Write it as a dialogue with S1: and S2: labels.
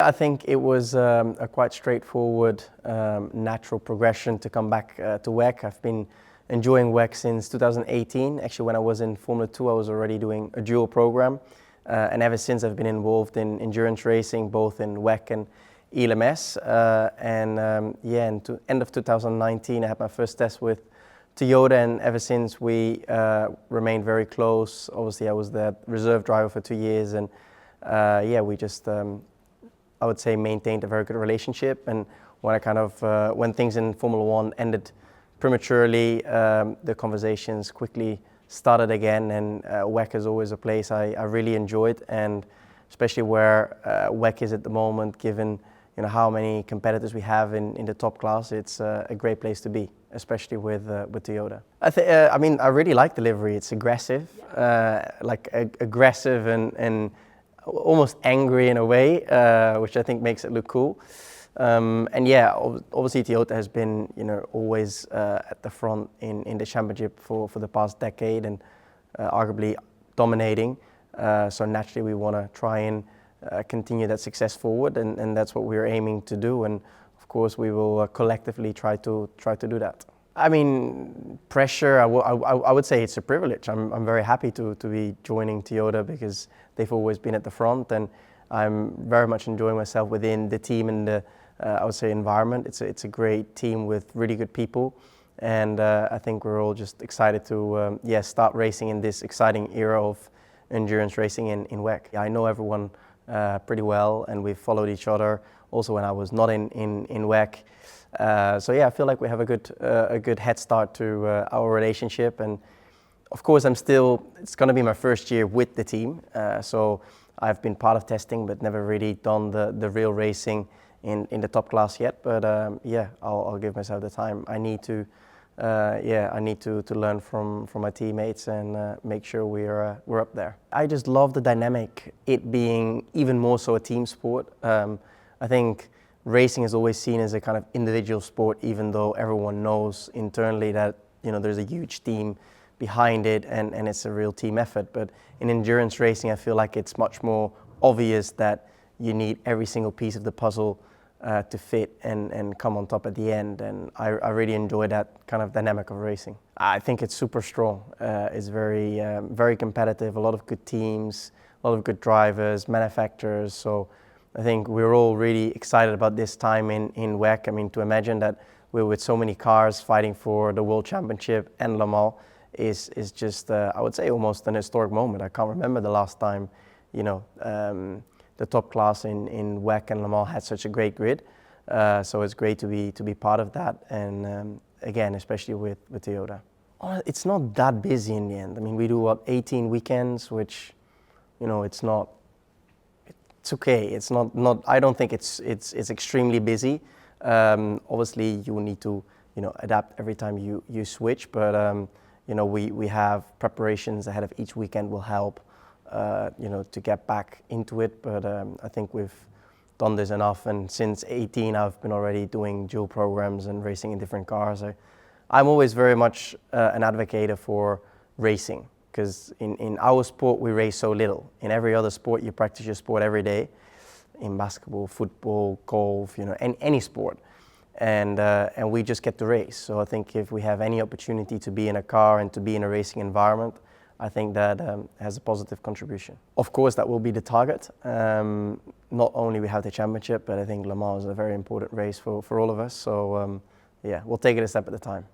S1: I think it was a quite straightforward, natural progression to come back to WEC. I've been enjoying WEC since 2018. Actually, when I was in Formula 2, I was already doing a dual program. And ever since, I've been involved in endurance racing, both in WEC and ELMS. Yeah, in end of 2019, I had my first test with Toyota, and ever since we remained very close. Obviously, I was the reserve driver for 2 years, and yeah, we just I would say maintained a very good relationship. And when when things in Formula 1 ended prematurely, the conversations quickly started again, and WEC is always a place I really enjoyed, and especially where WEC is at the moment, given how many competitors we have in the top class. It's a great place to be, especially with Toyota. I mean, I really like the livery. It's aggressive, aggressive and almost angry in a way, which I think makes it look cool. And yeah, obviously Toyota has been, always at the front in the championship for the past decade, and arguably dominating. So naturally, we want to try and continue that success forward, and that's what we're aiming to do. And of course, we will collectively try to do that. I mean, pressure, I would say it's a privilege. I'm very happy to be joining Toyota, because they've always been at the front, and I'm very much enjoying myself within the team and the, I would say, environment. It's a great team with really good people, and I think we're all just excited to start racing in this exciting era of endurance racing in WEC. I know everyone pretty well, and we've followed each other also when I was not in WEC. So yeah, I feel like we have a good head start to our relationship, and of course it's going to be my first year with the team, so I've been part of testing but never really done the real racing in the top class yet. But yeah, I'll give myself the time I need to. I need to learn from my teammates and make sure we're up there. I just love the dynamic, it being even more so a team sport. I think racing is always seen as a kind of individual sport, even though everyone knows internally that there's a huge team behind it, and it's a real team effort. But in endurance racing, I feel like it's much more obvious that you need every single piece of the puzzle to fit and come on top at the end, and I really enjoy that kind of dynamic of racing. I think it's super strong. It's very competitive, a lot of good teams, a lot of good drivers, manufacturers. So I think we're all really excited about this time in WEC. I mean, to imagine that we're with so many cars fighting for the World Championship and Le Mans is just, I would say, almost an historic moment. I can't remember the last time, the top class in WEC and Le Mans had such a great grid. So it's great to be part of that, and again, especially with Toyota. It's not that busy in the end. I mean, we do 18 weekends, which, it's okay. It's not. I don't think it's extremely busy. Obviously, you will need to adapt every time you switch, but we have preparations ahead of each weekend will help to get back into it. But I think we've done this enough, and since 18 I've been already doing dual programs and racing in different cars. I'm always very much an advocate for racing, because in our sport we race so little. In every other sport you practice your sport every day, in basketball, football, golf, any sport, and we just get to race. So I think if we have any opportunity to be in a car and to be in a racing environment, I think that has a positive contribution. Of course, that will be the target. Not only we have the championship, but I think Le Mans is a very important race for all of us. So yeah, we'll take it a step at a time.